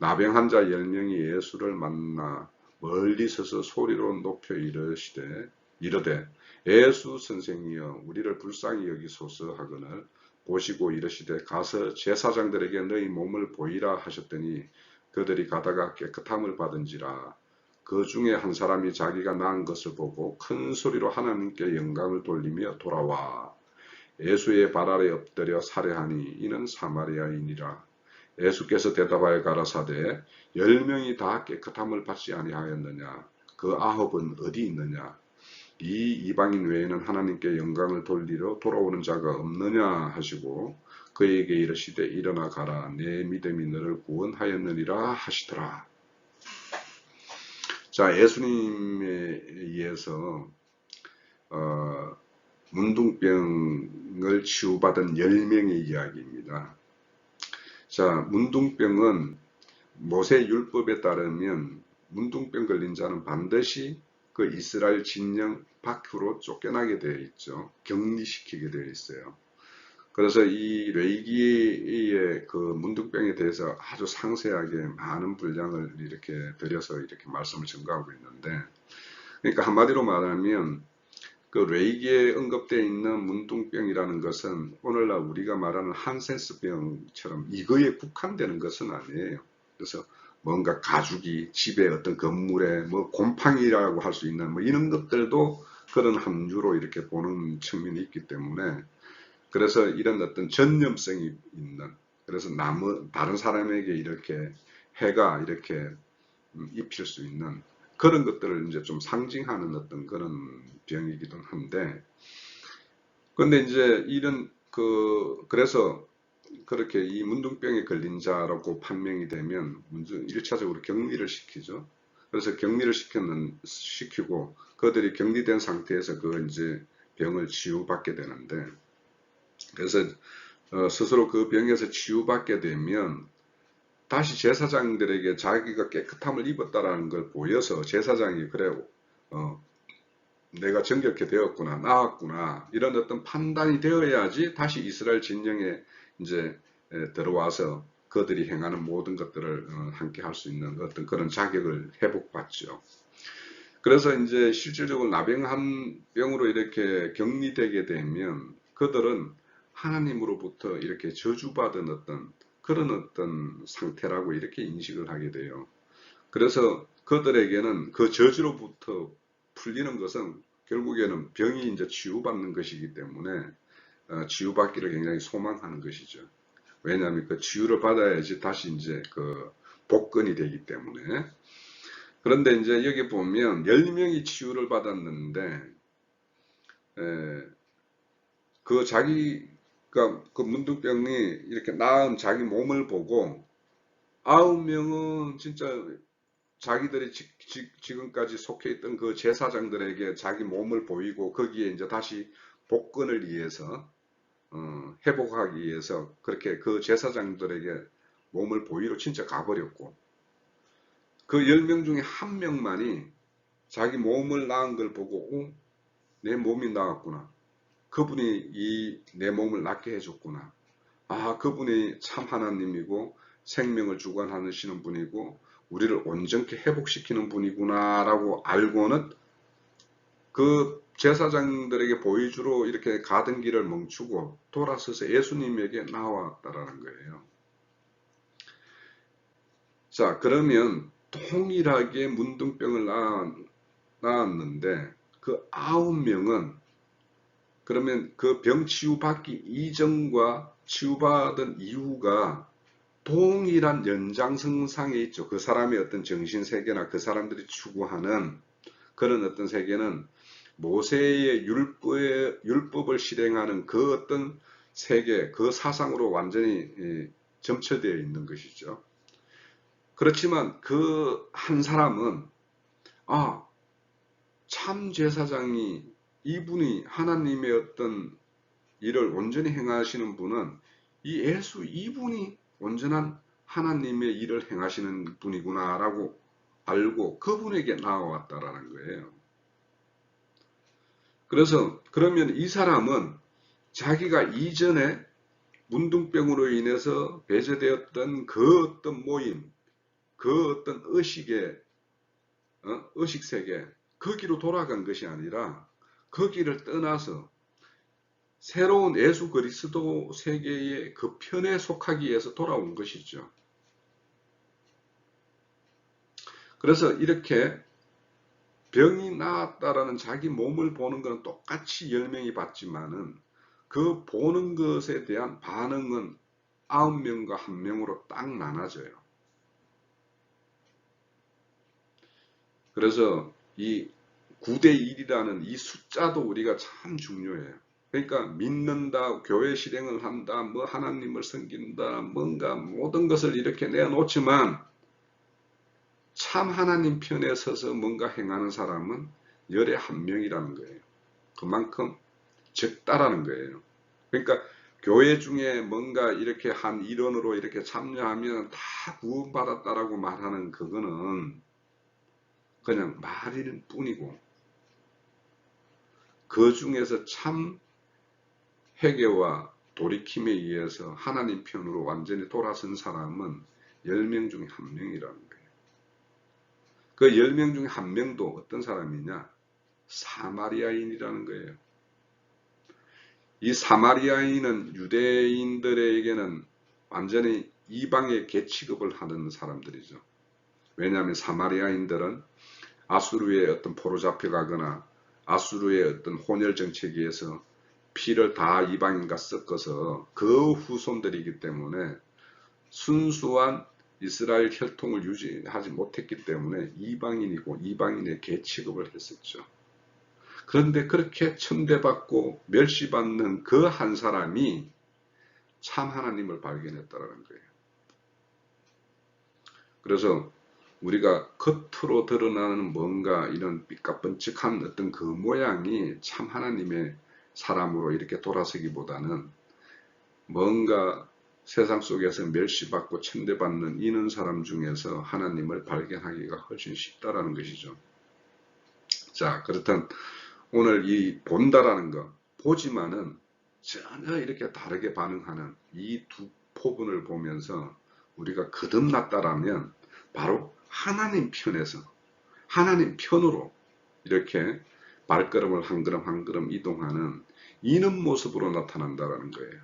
Speaker 1: 나병 환자 10명이 예수를 만나 멀리 서서 소리로 높여 이르되 예수 선생이여 우리를 불쌍히 여기소서 하거늘 보시고 이르시되 가서 제사장들에게 너희 몸을 보이라 하셨더니 그들이 가다가 깨끗함을 받은지라. 그 중에 한 사람이 자기가 낳은 것을 보고 큰 소리로 하나님께 영광을 돌리며 돌아와 예수의 발 아래 엎드려 살해하니 이는 사마리아인이라. 예수께서 대답하여 가라사대 10명이 다 깨끗함을 받지 아니하였느냐. 그 9은 어디 있느냐. 이 이방인 외에는 하나님께 영광을 돌리러 돌아오는 자가 없느냐 하시고 그에게 이르시되 일어나 가라. 내 믿음이 너를 구원하였느니라 하시더라. 자, 예수님에 의해서 문둥병을 치유받은 10명의 이야기입니다. 자, 문둥병은 모세 율법에 따르면 문둥병 걸린 자는 반드시 그 이스라엘 진영 밖으로 쫓겨나게 되어 있죠. 격리시키게 되어 있어요. 그래서 이 레위기의 그 문둥병에 대해서 아주 상세하게 많은 분량을 이렇게 들여서 이렇게 말씀을 전가하고 있는데, 그러니까 한마디로 말하면 그 레위기에 언급되어 있는 문둥병이라는 것은 오늘날 우리가 말하는 한센스병처럼 이거에 국한되는 것은 아니에요. 그래서 뭔가 가죽이 집에 어떤 건물에 뭐 곰팡이라고 할 수 있는 뭐 이런 것들도 그런 함유로 이렇게 보는 측면이 있기 때문에 그래서 이런 어떤 전염성이 있는, 그래서 다른 사람에게 이렇게 해가 이렇게 입힐 수 있는 그런 것들을 이제 좀 상징하는 어떤 그런 병이기도 한데, 근데 이제 그래서 그렇게 이 문둥병에 걸린 자라고 판명이 되면 먼저 1차적으로 격리를 시키죠. 그래서 격리를 시키고 그들이 격리된 상태에서 그 이제 병을 치유받게 되는데, 그래서 스스로 그 병에서 치유받게 되면 다시 제사장들에게 자기가 깨끗함을 입었다라는 걸 보여서 제사장이 그래 내가 정결케 되었구나, 나았구나 이런 어떤 판단이 되어야지 다시 이스라엘 진영에 이제 들어와서 그들이 행하는 모든 것들을 함께 할 수 있는 어떤 그런 자격을 회복받죠. 그래서 이제 실질적으로 나병한 병으로 이렇게 격리되게 되면 그들은 하나님으로부터 이렇게 저주받은 그런 어떤 상태라고 이렇게 인식을 하게 돼요. 그래서 그들에게는 그 저주로부터 풀리는 것은 결국에는 병이 이제 치유받는 것이기 때문에 치유받기를 굉장히 소망하는 것이죠. 왜냐하면 그 치유를 받아야지 다시 이제 그 복권이 되기 때문에. 그런데 이제 여기 보면 10명이 치유를 받았는데 그 자기가 그 문둥병이 이렇게 나은 자기 몸을 보고 9명은 진짜 자기들이 지금까지 속해 있던 그 제사장들에게 자기 몸을 보이고 거기에 이제 다시 복권을 위해서 회복하기 위해서 그렇게 그 제사장들에게 몸을 보이러 진짜 가버렸고, 그 10명 중에 한 명만이 자기 몸을 낳은 걸 보고 내 몸이 나았구나. 그분이 이 내 몸을 낫게 해줬구나. 아, 그분이 참 하나님이고 생명을 주관하시는 분이고 우리를 온전케 회복시키는 분이구나 라고 알고는 그 제사장들에게 보여주러 이렇게 가던 길을 멈추고 돌아서서 예수님에게 나왔다라는 거예요. 자, 그러면 동일하게 문둥병을 낳았는데 그 9명은 그러면 그 병 치유받기 이전과 치유받은 이후가 동일한 연장선상에 있죠. 그 사람의 어떤 정신세계나 그 사람들이 추구하는 그런 어떤 세계는 모세의 율법을 실행하는 그 어떤 세계, 그 사상으로 완전히 점철되어 있는 것이죠. 그렇지만 그 한 사람은 참 제사장이 이분이 하나님의 어떤 일을 온전히 행하시는 분은 이 예수 이분이 온전한 하나님의 일을 행하시는 분이구나 라고 알고 그분에게 나아왔다라는 거예요. 그래서 그러면 이 사람은 자기가 이전에 문둥병으로 인해서 배제되었던 그 어떤 모임, 그 어떤 의식세계, 거기로 돌아간 것이 아니라 거기를 떠나서 새로운 예수 그리스도 세계의 그 편에 속하기 위해서 돌아온 것이죠. 그래서 이렇게 병이 나았다라는 자기 몸을 보는 것은 똑같이 10명이 봤지만은 그 보는 것에 대한 반응은 9명과 1명으로 딱 나눠져요. 그래서 이 9대 1이라는 이 숫자도 우리가 참 중요해요. 그러니까 믿는다, 교회 실행을 한다, 뭐 하나님을 섬긴다, 뭔가 모든 것을 이렇게 내놓지만 참 하나님 편에 서서 뭔가 행하는 사람은 열에 1명이라는 거예요. 그만큼 적다라는 거예요. 그러니까 교회 중에 뭔가 이렇게 한 일원으로 이렇게 참여하면 다 구원받았다라고 말하는 그거는 그냥 말일 뿐이고 그 중에서 참 회개와 돌이킴에 의해서 하나님 편으로 완전히 돌아선 사람은 10명 중에 1명이라는 거예요. 그 10명 중에 1명도 어떤 사람이냐? 사마리아인이라는 거예요. 이 사마리아인은 유대인들에게는 완전히 이방의 계취급을 하는 사람들이죠. 왜냐하면 사마리아인들은 아수르의 어떤 포로 잡혀가거나 아수르의 어떤 혼혈 정책에 의해서 피를 다 이방인과 섞어서 그 후손들이기 때문에 순수한 이스라엘 혈통을 유지하지 못했기 때문에 이방인이고 이방인의 계취급을 했었죠. 그런데 그렇게 천대받고 멸시받는 그 한 사람이 참 하나님을 발견했다는 거예요. 그래서 우리가 겉으로 드러나는 뭔가 이런 삐까뻔쩍한 어떤 그 모양이 참 하나님의 사람으로 이렇게 돌아서기보다는 뭔가 세상 속에서 멸시받고 천대받는 이는 사람 중에서 하나님을 발견하기가 훨씬 쉽다라는 것이죠. 자, 그렇단 오늘 이 본다라는 거, 보지만은 전혀 이렇게 다르게 반응하는 이 두 포분을 보면서 우리가 거듭났다라면 바로 하나님 편에서 하나님 편으로 이렇게 발걸음을 한 걸음 한 걸음 이동하는 이는 모습으로 나타난다라는 거예요.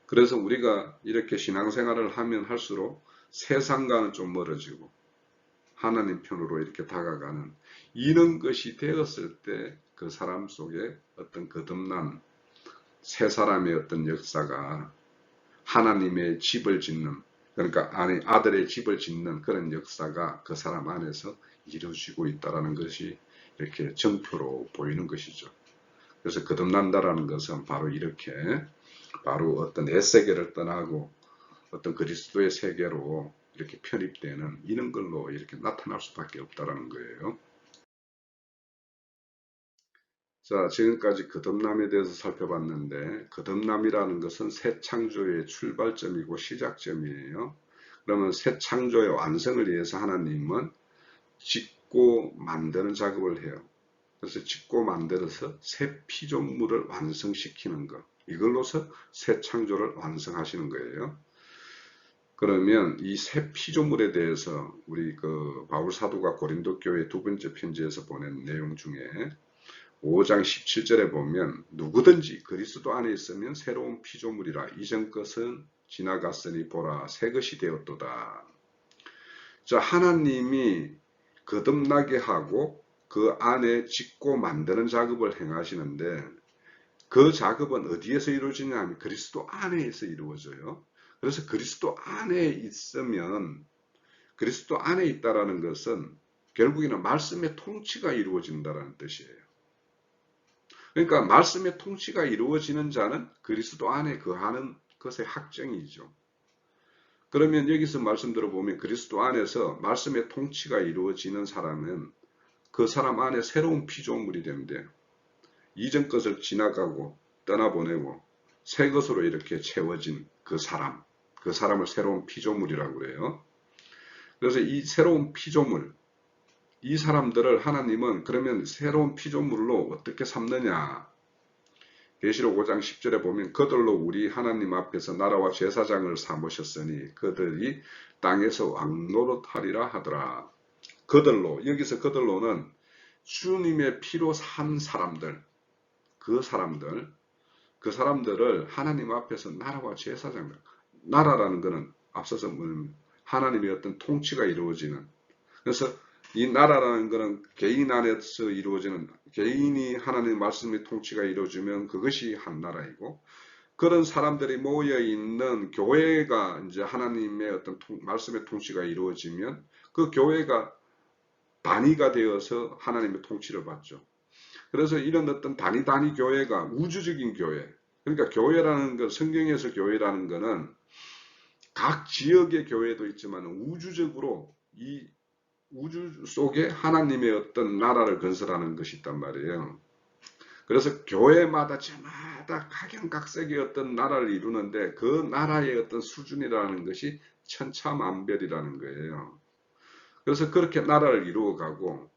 Speaker 1: 그래서 우리가 이렇게 신앙생활을 하면 할수록 세상과는 좀 멀어지고 하나님 편으로 이렇게 다가가는 이런 것이 되었을 때 그 사람 속에 어떤 거듭난 새 사람의 어떤 역사가 하나님의 집을 짓는 그러니까 아들의 집을 짓는 그런 역사가 그 사람 안에서 이루어지고 있다는 것이 이렇게 정표로 보이는 것이죠. 그래서 거듭난다라는 것은 바로 이렇게 바로 어떤 옛세계를 떠나고 어떤 그리스도의 세계로 이렇게 편입되는 이런 걸로 이렇게 나타날 수밖에 없다라는 거예요. 자, 지금까지 거듭남에 대해서 살펴봤는데 거듭남이라는 것은 새 창조의 출발점이고 시작점이에요. 그러면 새 창조의 완성을 위해서 하나님은 짓고 만드는 작업을 해요. 그래서 짓고 만들어서 새 피조물을 완성시키는 것. 이걸로서 새 창조를 완성하시는 거예요. 그러면 이 새 피조물에 대해서 우리 그 바울 사도가 고린도 교회 두 번째 편지에서 보낸 내용 중에 5장 17절에 보면 누구든지 그리스도 안에 있으면 새로운 피조물이라 이전 것은 지나갔으니 보라 새 것이 되었도다. 자, 하나님이 거듭나게 하고 그 안에 짓고 만드는 작업을 행하시는데 그 작업은 어디에서 이루어지냐 하면 그리스도 안에서 이루어져요. 그래서 그리스도 안에 있으면 그리스도 안에 있다라는 것은 결국에는 말씀의 통치가 이루어진다는 뜻이에요. 그러니까 말씀의 통치가 이루어지는 자는 그리스도 안에 거하는 것의 확정이죠. 그러면 여기서 말씀 들어보면 그리스도 안에서 말씀의 통치가 이루어지는 사람은 그 사람 안에 새로운 피조물이 되는데 이전 것을 지나가고 떠나보내고 새 것으로 이렇게 채워진 그 사람을 새로운 피조물이라고 그래요. 그래서 이 새로운 피조물, 이 사람들을 하나님은 그러면 새로운 피조물로 어떻게 삼느냐? 계시록 5장 10절에 보면 그들로 우리 하나님 앞에서 나라와 제사장을 삼으셨으니 그들이 땅에서 왕노릇하리라 하더라. 그들로, 여기서 그들로는 주님의 피로 산 사람들, 그 사람들을 하나님 앞에서 나라와 제사장, 나라라는 것은 앞서서 하나님의 어떤 통치가 이루어지는, 그래서 이 나라라는 것은 개인 안에서 이루어지는, 개인이 하나님의 말씀의 통치가 이루어지면 그것이 한 나라이고, 그런 사람들이 모여 있는 교회가 이제 하나님의 어떤 말씀의 통치가 이루어지면 그 교회가 단위가 되어서 하나님의 통치를 받죠. 그래서 이런 어떤 단위 교회가 우주적인 교회, 그러니까 교회라는 것, 성경에서 교회라는 것은 각 지역의 교회도 있지만 우주적으로 이 우주 속에 하나님의 어떤 나라를 건설하는 것이 있단 말이에요. 그래서 교회마다 저마다 각양각색의 어떤 나라를 이루는데 그 나라의 어떤 수준이라는 것이 천차만별이라는 거예요. 그래서 그렇게 나라를 이루어가고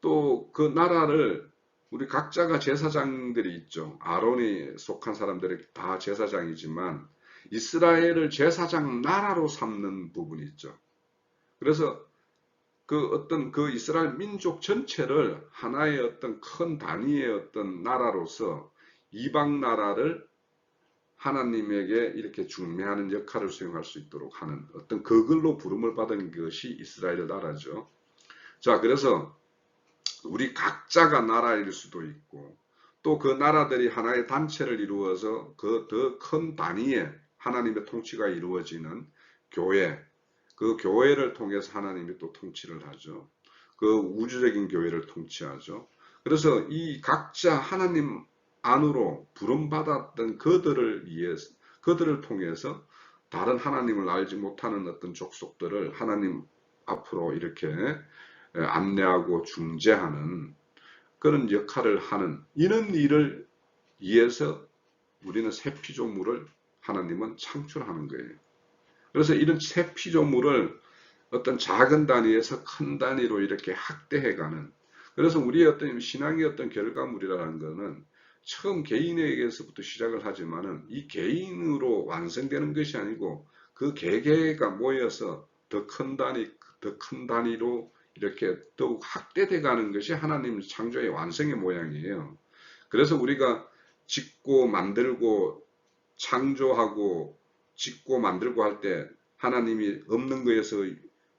Speaker 1: 또 그 나라를 우리 각자가 제사장들이 있죠. 아론이 속한 사람들이 다 제사장이지만 이스라엘을 제사장 나라로 삼는 부분이 있죠. 그래서 그 어떤 그 이스라엘 민족 전체를 하나의 어떤 큰 단위의 어떤 나라로서 이방 나라를 하나님에게 이렇게 중매하는 역할을 수행할 수 있도록 하는 어떤 그걸로 부름을 받은 것이 이스라엘 나라죠. 자, 그래서 우리 각자가 나라일 수도 있고 또 그 나라들이 하나의 단체를 이루어서 그 더 큰 단위의 하나님의 통치가 이루어지는 교회, 그 교회를 통해서 하나님이 또 통치를 하죠. 그 우주적인 교회를 통치하죠. 그래서 이 각자 하나님 안으로 부름받았던 그들을 위해서, 그들을 통해서 다른 하나님을 알지 못하는 어떤 족속들을 하나님 앞으로 이렇게 안내하고 중재하는 그런 역할을 하는 이런 일을 위해서 우리는 새 피조물을 하나님은 창출하는 거예요. 그래서 이런 새 피조물을 어떤 작은 단위에서 큰 단위로 이렇게 확대해가는, 그래서 우리의 어떤 신앙의 어떤 결과물이라는 것은 처음 개인에게서부터 시작을 하지만은 이 개인으로 완성되는 것이 아니고 그 개개가 모여서 더 큰 단위, 더 큰 단위로 이렇게 더욱 확대돼 가는 것이 하나님 창조의 완성의 모양이에요. 그래서 우리가 짓고 만들고 창조하고 짓고 만들고 할 때 하나님이 없는 것에서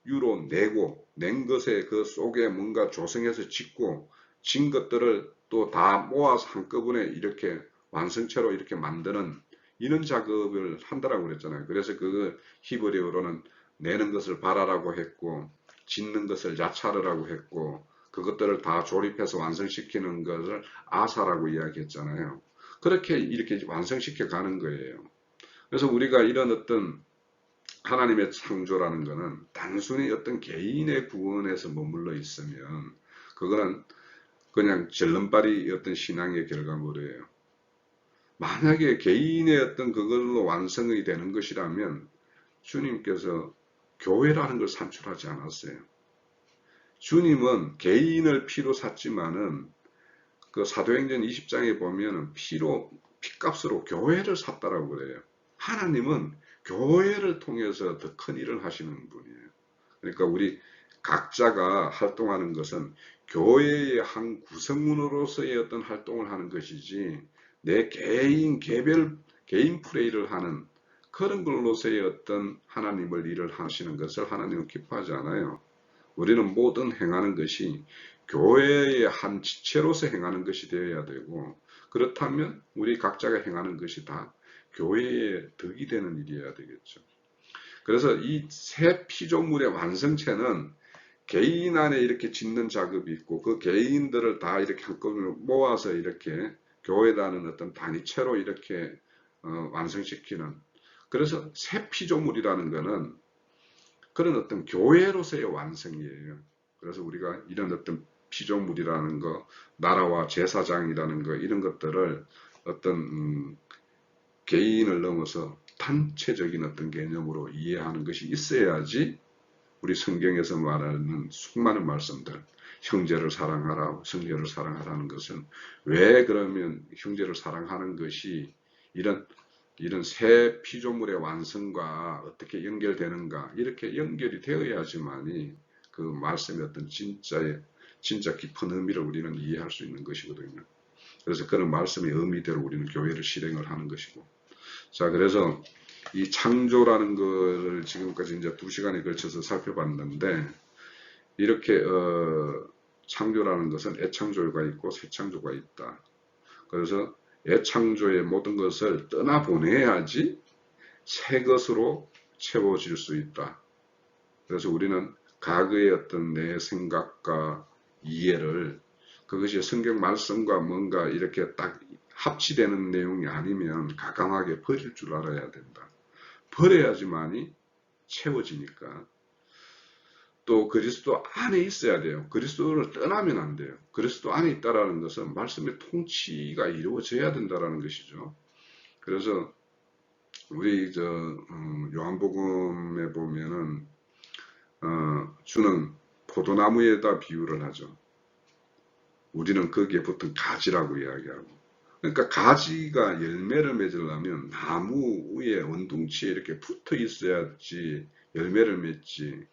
Speaker 1: 유로 내고 낸 것에 그 속에 뭔가 조성해서 짓고 진 것들을 또 다 모아서 한꺼번에 이렇게 완성체로 이렇게 만드는 이런 작업을 한다라고 그랬잖아요. 그래서 그 히브리어로는 내는 것을 바라라고 했고 짓는 것을 야차르라고 했고 그것들을 다 조립해서 완성시키는 것을 아사라고 이야기했잖아요. 그렇게 이렇게 완성시켜 가는 거예요. 그래서 우리가 이런 어떤 하나님의 창조라는 것은 단순히 어떤 개인의 구원에서 머물러 있으면 그거는 그냥 절름발이 어떤 신앙의 결과물이에요. 만약에 개인의 어떤 그걸로 완성이 되는 것이라면 주님께서 교회라는 걸 산출하지 않았어요. 주님은 개인을 피로 샀지만은 그 사도행전 20장에 보면은 피값으로 교회를 샀다라고 그래요. 하나님은 교회를 통해서 더 큰 일을 하시는 분이에요. 그러니까 우리 각자가 활동하는 것은 교회의 한 구성원으로서의 어떤 활동을 하는 것이지, 내 개인 플레이를 하는 그런 걸로서의 어떤 하나님을 일을 하시는 것을 하나님은 기뻐하지 않아요. 우리는 모든 행하는 것이 교회의 한 지체로서 행하는 것이 되어야 되고, 그렇다면 우리 각자가 행하는 것이 다 교회의 덕이 되는 일이어야 되겠죠. 그래서 이 새 피조물의 완성체는 개인 안에 이렇게 짓는 작업이 있고, 그 개인들을 다 이렇게 한꺼번에 모아서 이렇게 교회라는 어떤 단위체로 이렇게 완성시키는, 그래서 새 피조물이라는 것은 그런 어떤 교회로서의 완성이에요. 그래서 우리가 이런 어떤 피조물이라는 거, 나라와 제사장이라는 거, 이런 것들을 어떤 개인을 넘어서 단체적인 어떤 개념으로 이해하는 것이 있어야지, 우리 성경에서 말하는 수많은 말씀들, 형제를 사랑하라, 성제를 사랑하라는 것은 왜 그러면 형제를 사랑하는 것이 이런 새 피조물의 완성과 어떻게 연결되는가, 이렇게 연결이 되어야지만이 그 말씀의 어떤 진짜 깊은 의미를 우리는 이해할 수 있는 것이거든요. 그래서 그런 말씀의 의미대로 우리는 교회를 실행을 하는 것이고. 자, 그래서 이 창조라는 것을 지금까지 이제 2시간에 걸쳐서 살펴봤는데, 이렇게 창조라는 것은 애창조가 있고 새창조가 있다. 그래서 애창조의 모든 것을 떠나보내야지 새 것으로 채워질 수 있다. 그래서 우리는 과거의 어떤 내 생각과 이해를, 그것이 성경 말씀과 뭔가 이렇게 딱 합치되는 내용이 아니면 가감하게 버릴 줄 알아야 된다. 버려야지만이 채워지니까. 또 그리스도 안에 있어야 돼요. 그리스도를 떠나면 안 돼요. 그리스도 안에 있다라는 것은 말씀의 통치가 이루어져야 된다라는 것이죠. 그래서 우리 요한복음에 보면은 주는 포도나무에다 비유를 하죠. 우리는 거기에 붙은 가지라고 이야기하고. 그러니까 가지가 열매를 맺으려면 나무 위에 원둥치에 이렇게 붙어 있어야지 열매를 맺지.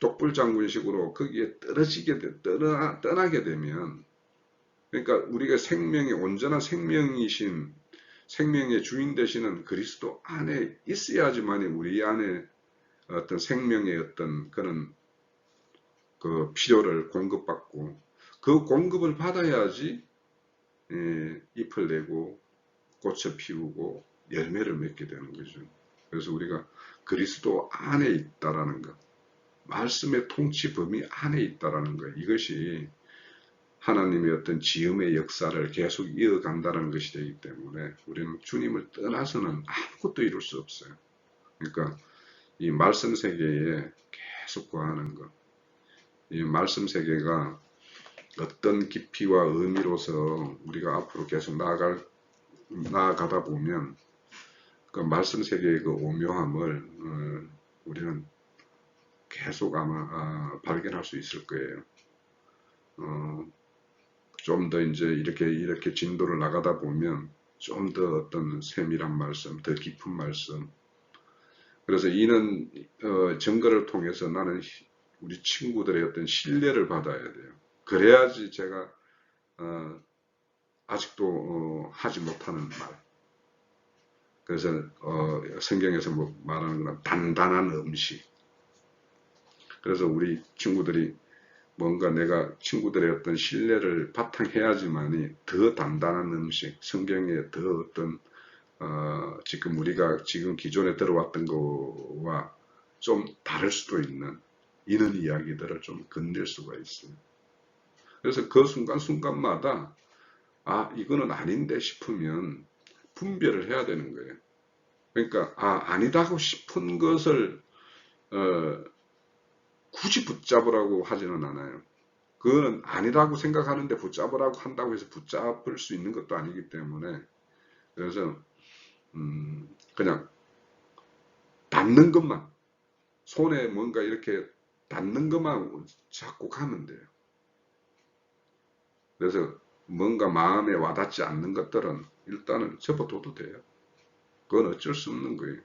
Speaker 1: 독불장군식으로 거기에 떠나게 되면, 그러니까 우리가 온전한 생명의 주인 되시는 그리스도 안에 있어야지만 우리 안에 어떤 생명의 어떤 그런 그 필요를 공급받고, 그 공급을 받아야지 잎을 내고 꽃을 피우고 열매를 맺게 되는 거죠. 그래서 우리가 그리스도 안에 있다라는 것, 말씀의 통치 범위 안에 있다라는 것, 이것이 하나님의 어떤 지음의 역사를 계속 이어간다는 것이 되기 때문에 우리는 주님을 떠나서는 아무것도 이룰 수 없어요. 그러니까 이 말씀 세계에 계속 거하는 것, 이 말씀 세계가 어떤 깊이와 의미로서 우리가 앞으로 계속 나아가다 보면 그 말씀 세계의 그 오묘함을 우리는 계속 아마 발견할 수 있을 거예요. 좀 더 이제 이렇게 진도를 나가다 보면 좀 더 어떤 세밀한 말씀, 더 깊은 말씀. 그래서 이는 증거를 통해서 나는 우리 친구들의 어떤 신뢰를 받아야 돼요. 그래야지 제가 아직도 하지 못하는 말. 그래서 성경에서 뭐 말하는 건 단단한 음식. 그래서 우리 친구들이 뭔가 내가 친구들의 어떤 신뢰를 바탕해야지만이 더 단단한 음식, 성경에 더 어떤 지금 우리가 지금 기존에 들어왔던 거와 좀 다를 수도 있는 이런 이야기들을 좀 건들 수가 있어요. 그래서 그 순간순간마다 이거는 아닌데 싶으면 분별을 해야 되는 거예요. 그러니까 아니다고 싶은 것을 굳이 붙잡으라고 하지는 않아요. 그거는 아니라고 생각하는데 붙잡으라고 한다고 해서 붙잡을 수 있는 것도 아니기 때문에, 그래서 그냥 닿는 것만, 손에 뭔가 이렇게 닿는 것만 잡고 가면 돼요. 그래서 뭔가 마음에 와닿지 않는 것들은 일단은 접어둬도 돼요. 그건 어쩔 수 없는 거예요.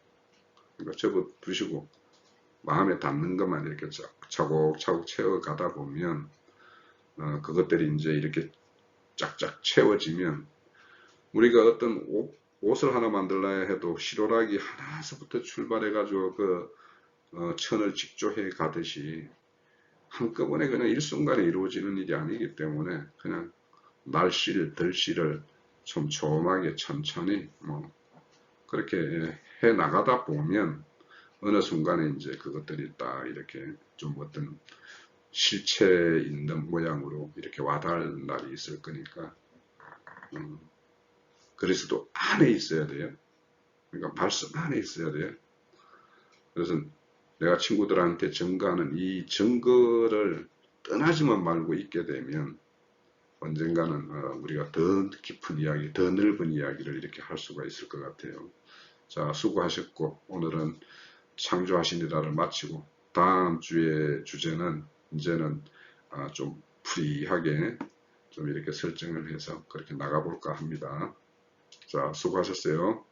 Speaker 1: 그러니까 접어두시고 마음에 닿는 것만 이렇게 차곡차곡 채워가다 보면 그것들이 이제 이렇게 쫙쫙 채워지면 우리가 어떤 옷을 하나 만들어야 해도 실오라기 하나서부터 출발해가지고 그 천을 직조해 가듯이 한꺼번에 그냥 일순간에 이루어지는 일이 아니기 때문에 그냥 날씨를 덜씨를 촘촘하게 천천히 뭐 그렇게 해 나가다 보면 어느 순간에 이제 그것들이 딱 이렇게 좀 어떤 실체 있는 모양으로 이렇게 와닿을 날이 있을 거니까 그리스도 안에 있어야 돼요. 그러니까 말씀 안에 있어야 돼요. 그래서 내가 친구들한테 증거하는 이 증거를 떠나지만 말고 있게 되면 언젠가는 우리가 더 깊은 이야기, 더 넓은 이야기를 이렇게 할 수가 있을 것 같아요. 자, 수고하셨고 오늘은 창조하시니라를 마치고 다음 주의 주제는 이제는 좀 프리하게 좀 이렇게 설정을 해서 그렇게 나가볼까 합니다. 자, 수고하셨어요.